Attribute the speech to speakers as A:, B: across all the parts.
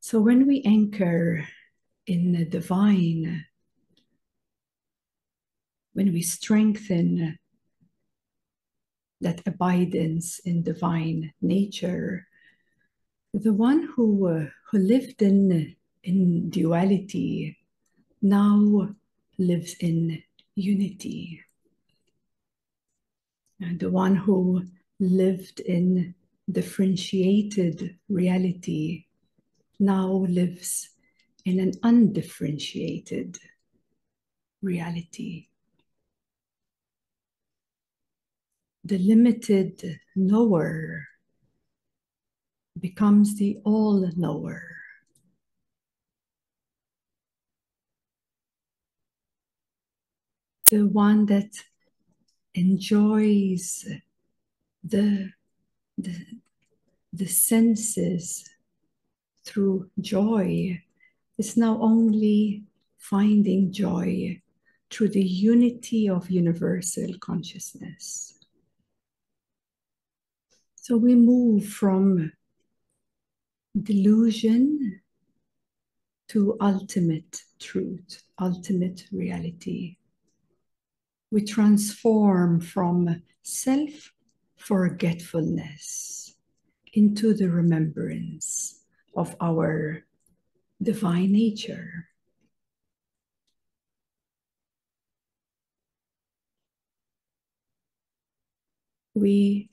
A: So when we anchor in the divine, when we strengthen that abidance in divine nature, the one who lived in duality now lives in unity. And the one who lived in differentiated reality now lives in an undifferentiated reality. The limited knower becomes the all-knower. The one that enjoys the senses through joy is now only finding joy through the unity of universal consciousness. So we move from delusion to ultimate truth, ultimate reality. We transform from self-forgetfulness into the remembrance of our divine nature. We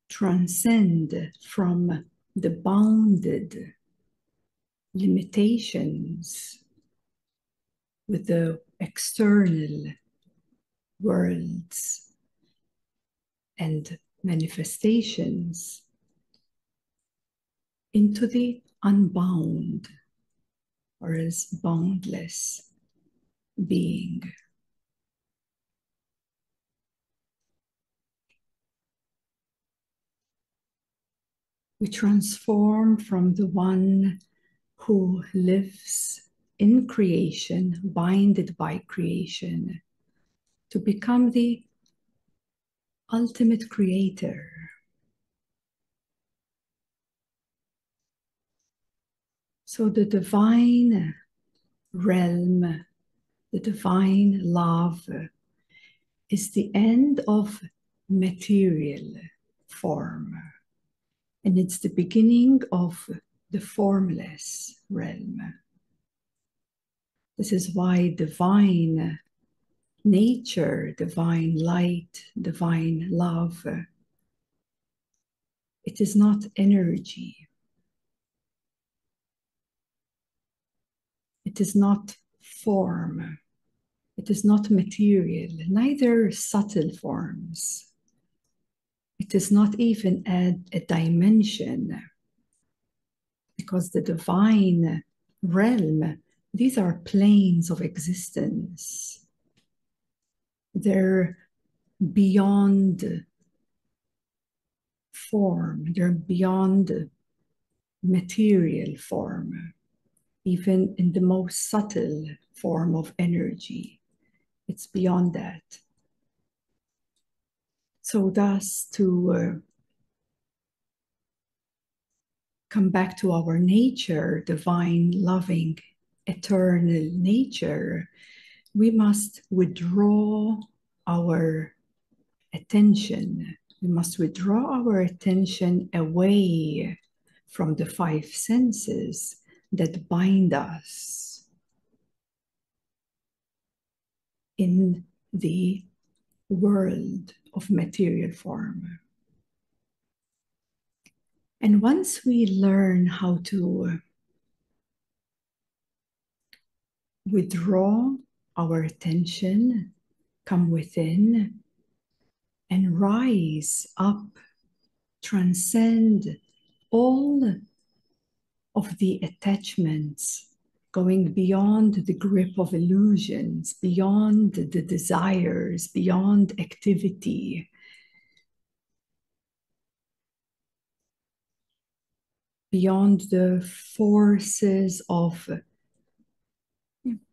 A: transcend from the bounded limitations with the external worlds and manifestations into the unbound or as boundless being. We transform from the one who lives in creation, binded by creation, to become the ultimate creator. So the divine realm, the divine love is the end of material form. And it's the beginning of the formless realm. This is why divine nature, divine light, divine love, it is not energy. It is not form. It is not material, neither subtle forms. It is not even a dimension, because the divine realm, these are planes of existence. They're beyond form, they're beyond material form, even in the most subtle form of energy. It's beyond that. So thus, to come back to our nature, divine, loving, eternal nature, we must withdraw our attention. We must withdraw our attention away from the five senses that bind us in the world of material form. And once we learn how to withdraw our attention, come within, and rise up, transcend all of the attachments, going beyond the grip of illusions, beyond the desires, beyond activity, beyond the forces of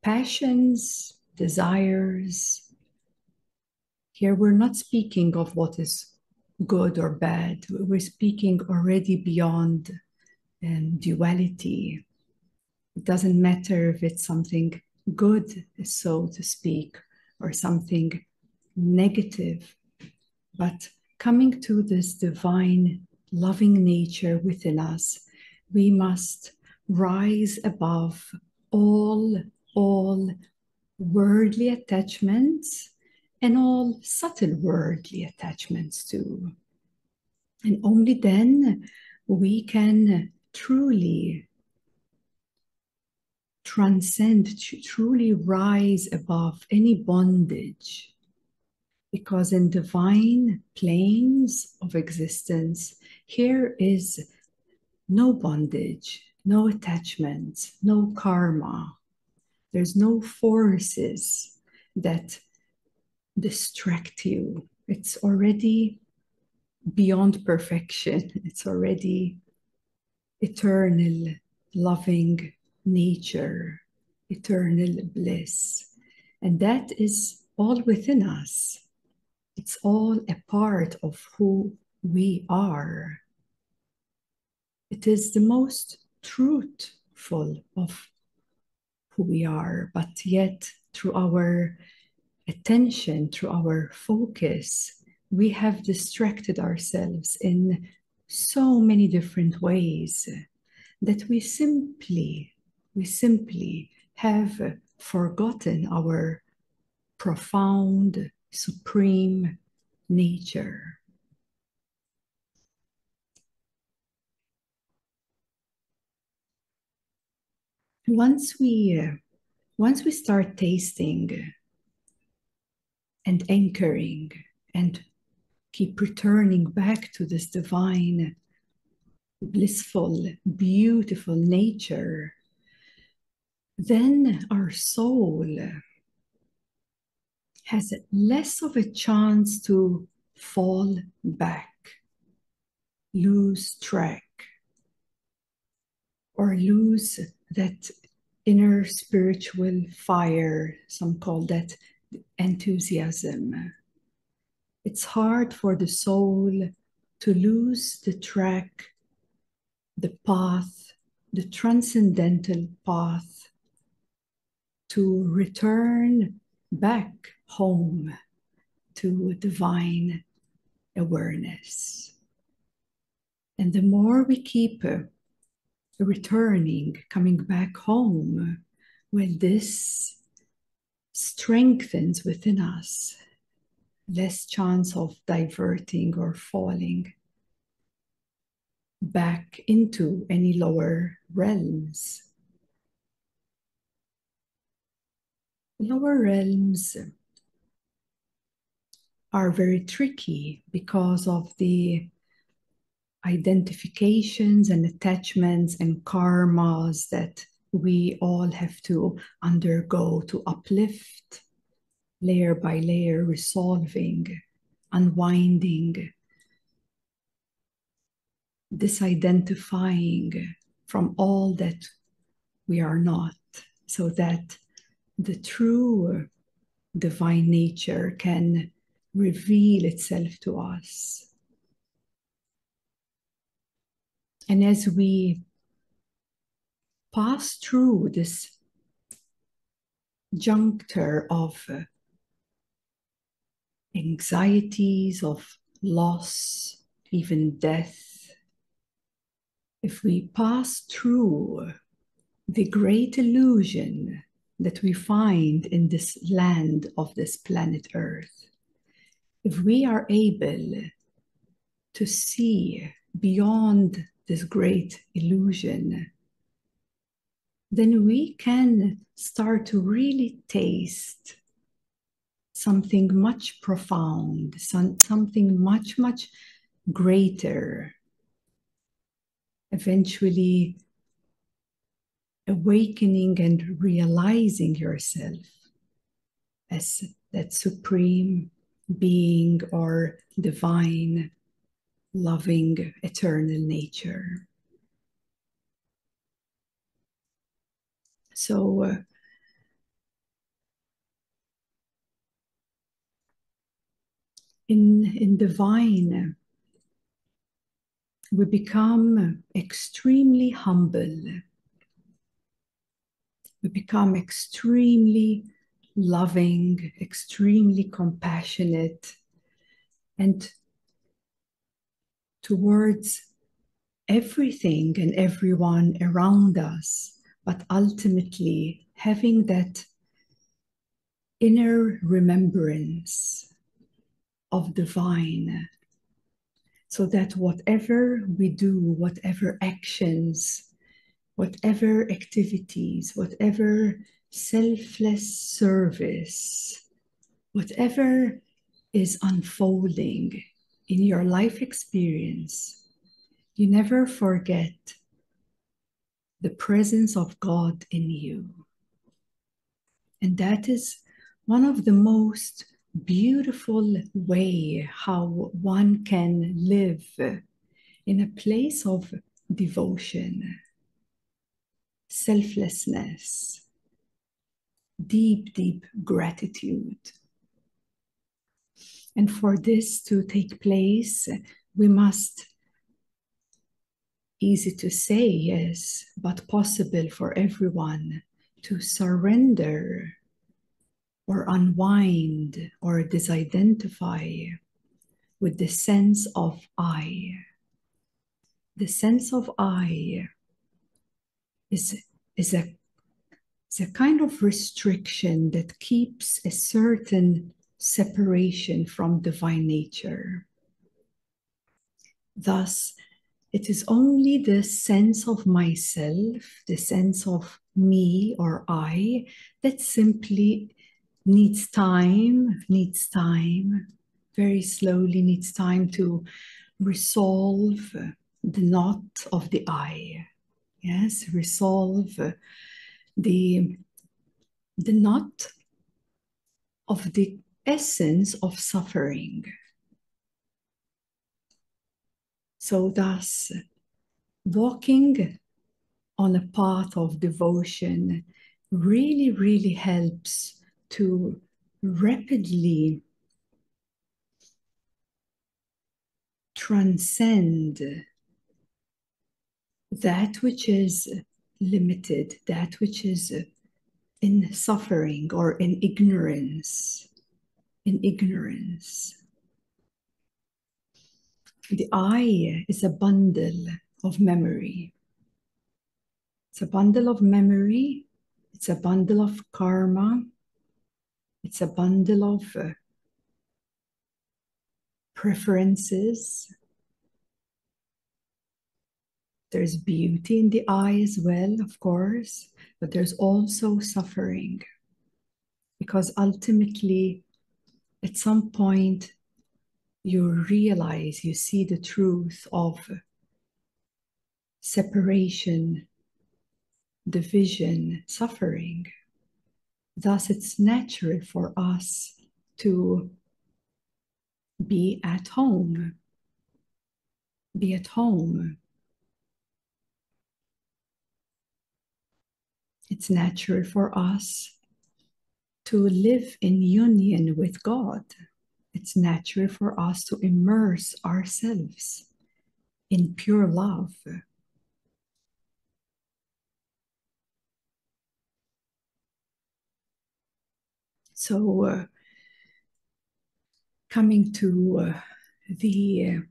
A: passions, desires. Here we're not speaking of what is good or bad. We're speaking already beyond and duality. It doesn't matter if it's something good, so to speak, or something negative, but coming to this divine, loving nature within us, we must rise above all worldly attachments and all subtle worldly attachments too. And only then we can truly transcend, truly rise above any bondage. Because in divine planes of existence, here is no bondage, no attachments, no karma. There's no forces that distract you. It's already beyond perfection. It's already eternal, loving nature, eternal bliss. And that is all within us. It's all a part of who we are. It is the most truthful of who we are, but yet through our attention, through our focus, we have distracted ourselves in so many different ways that we simply have forgotten our profound, supreme nature. Once we start tasting and anchoring and keep returning back to this divine, blissful, beautiful nature, then our soul has less of a chance to fall back, lose track, or lose that inner spiritual fire. Some call that enthusiasm. It's hard for the soul to lose the track, the path, the transcendental path, to return back home to divine awareness. And the more we keep returning, coming back home, well, this strengthens within us, less chance of diverting or falling back into any lower realms. Lower realms are very tricky because of the identifications and attachments and karmas that we all have to undergo to uplift, layer by layer, resolving, unwinding, disidentifying from all that we are not, so that the true divine nature can reveal itself to us. And as we pass through this juncture of anxieties, of loss, even death, if we pass through the great illusion that we find in this land of this planet Earth, if we are able to see beyond this great illusion, then we can start to really taste something much profound, something much, much greater, eventually awakening and realizing yourself as that supreme being or divine, loving, eternal nature. So in divine we become extremely humble. We become extremely loving, extremely compassionate, and towards everything and everyone around us, but ultimately having that inner remembrance of divine, so that whatever we do, whatever actions, whatever activities, whatever selfless service, whatever is unfolding in your life experience, you never forget the presence of God in you. And that is one of the most beautiful way how one can live in a place of devotion, selflessness, deep, deep gratitude. And for this to take place, we must, easy to say, yes, but possible for everyone, to surrender or unwind or disidentify with the sense of I. The sense of I is a kind of restriction that keeps a certain separation from divine nature. Thus, it is only the sense of myself, the sense of me or I, that simply needs time, very slowly needs time to resolve the knot of the I. Yes, resolve the knot of the essence of suffering. So thus, walking on a path of devotion really, really helps to rapidly transcend that which is limited, that which is in suffering or in ignorance. The I is a bundle of memory. It's a bundle of memory. It's a bundle of karma. It's a bundle of preferences. There's beauty in the I as well, of course, but there's also suffering. Because ultimately, at some point, you realize, you see the truth of separation, division, suffering. Thus, it's natural for us to be at home. Be at home. It's natural for us to live in union with God. It's natural for us to immerse ourselves in pure love. So, coming to the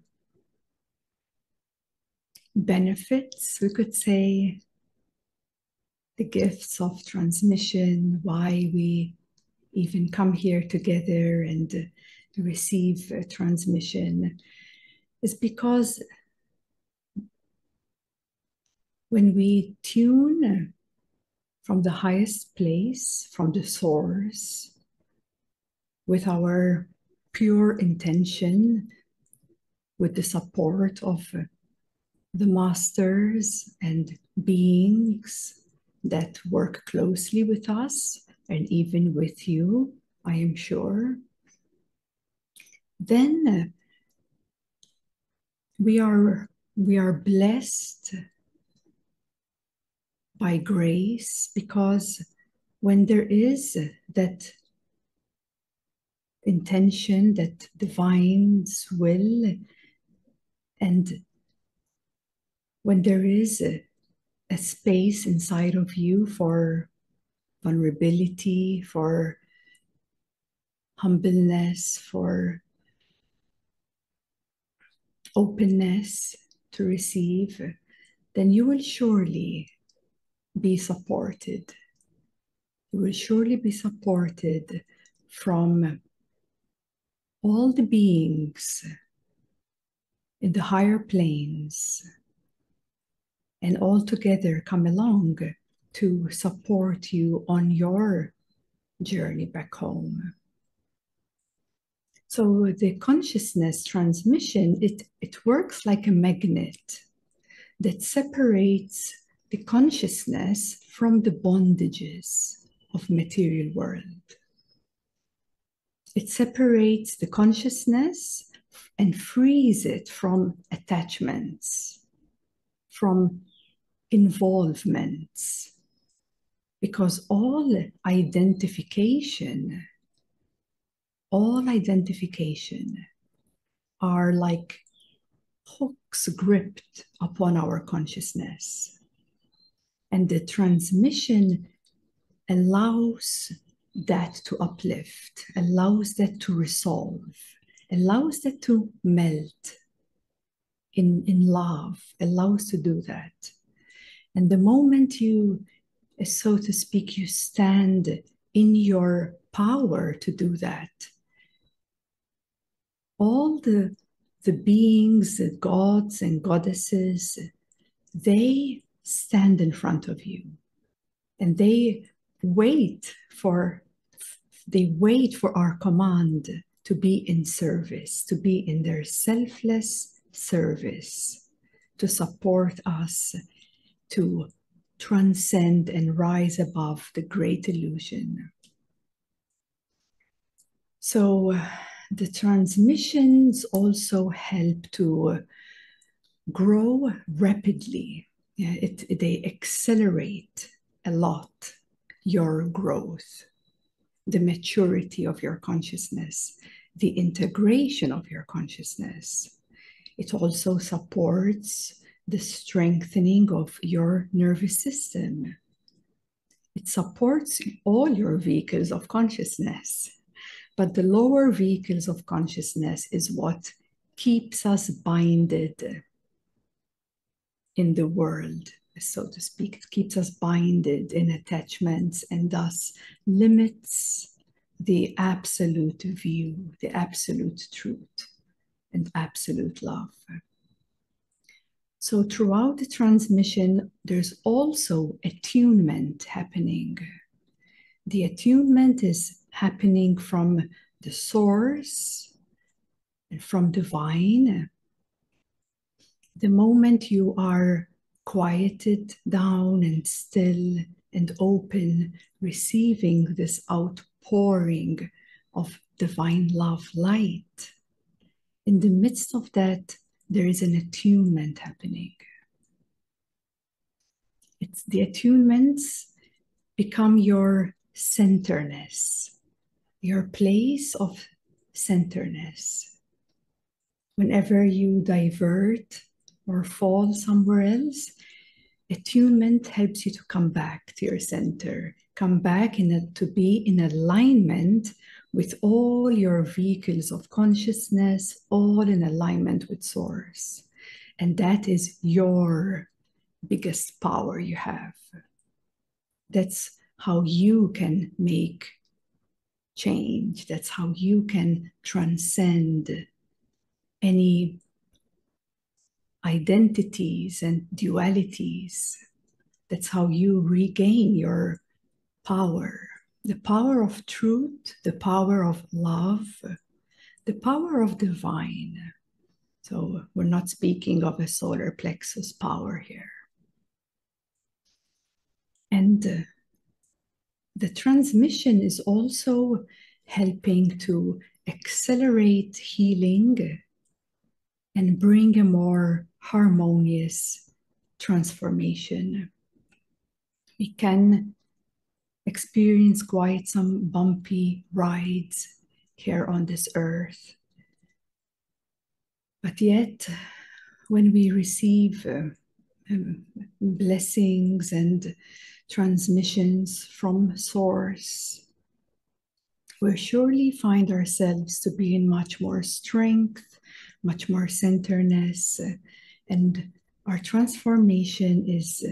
A: benefits, we could say, the gifts of transmission, why we even come here together and receive transmission, is because when we tune from the highest place, from the source, with our pure intention, with the support of the masters and beings that work closely with us, and even with you, I am sure, then we are blessed by grace, because when there is that intention, that divine's will, and when there is a space inside of you for vulnerability, for humbleness, for openness to receive, then you will surely be supported. You will surely be supported from all the beings in the higher planes, and all together come along to support you on your journey back home. So the consciousness transmission, it works like a magnet that separates the consciousness from the bondages of material world. It separates the consciousness and frees it from attachments, from involvements, because all identification are like hooks gripped upon our consciousness. And the transmission allows that to uplift, allows that to resolve, allows that to melt in love, allows to do that. And the moment you, so to speak, you stand in your power to do that, all the beings, the gods and goddesses, they stand in front of you, and they wait for our command to be in service, to be in their selfless service, to support us to transcend and rise above the great illusion. So the transmissions also help to grow rapidly. They accelerate a lot your growth, the maturity of your consciousness, the integration of your consciousness. It also supports the strengthening of your nervous system. It supports all your vehicles of consciousness. But the lower vehicles of consciousness is what keeps us binded in the world, so to speak. It keeps us binded in attachments and thus limits the absolute view, the absolute truth, and absolute love. So throughout the transmission, there's also attunement happening. The attunement is happening from the source and from divine. The moment you are quieted down and still and open, receiving this outpouring of divine love light, in the midst of that, there is an attunement happening. The attunements become your centerness, your place of centerness. Whenever you divert or fall somewhere else, attunement helps you to come back to your center, come back to be in alignment with all your vehicles of consciousness, all in alignment with Source. And that is your biggest power you have. That's how you can make change. That's how you can transcend any identities and dualities. That's how you regain your power. The power of truth, the power of love, the power of divine. So we're not speaking of a solar plexus power here. And the transmission is also helping to accelerate healing and bring a more harmonious transformation. We can experience quite some bumpy rides here on this earth. But yet, when we receive blessings and transmissions from Source, we'll surely find ourselves to be in much more strength, much more centeredness, and our transformation is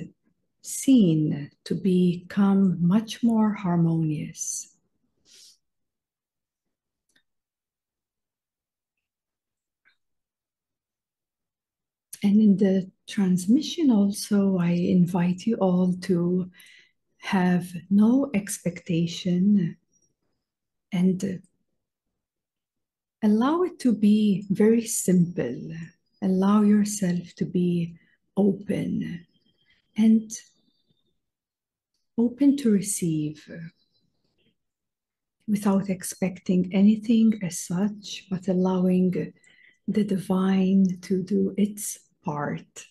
A: seen to become much more harmonious. And in the transmission also, I invite you all to have no expectation and allow it to be very simple. Allow yourself to be open and open to receive without expecting anything as such, but allowing the divine to do its part.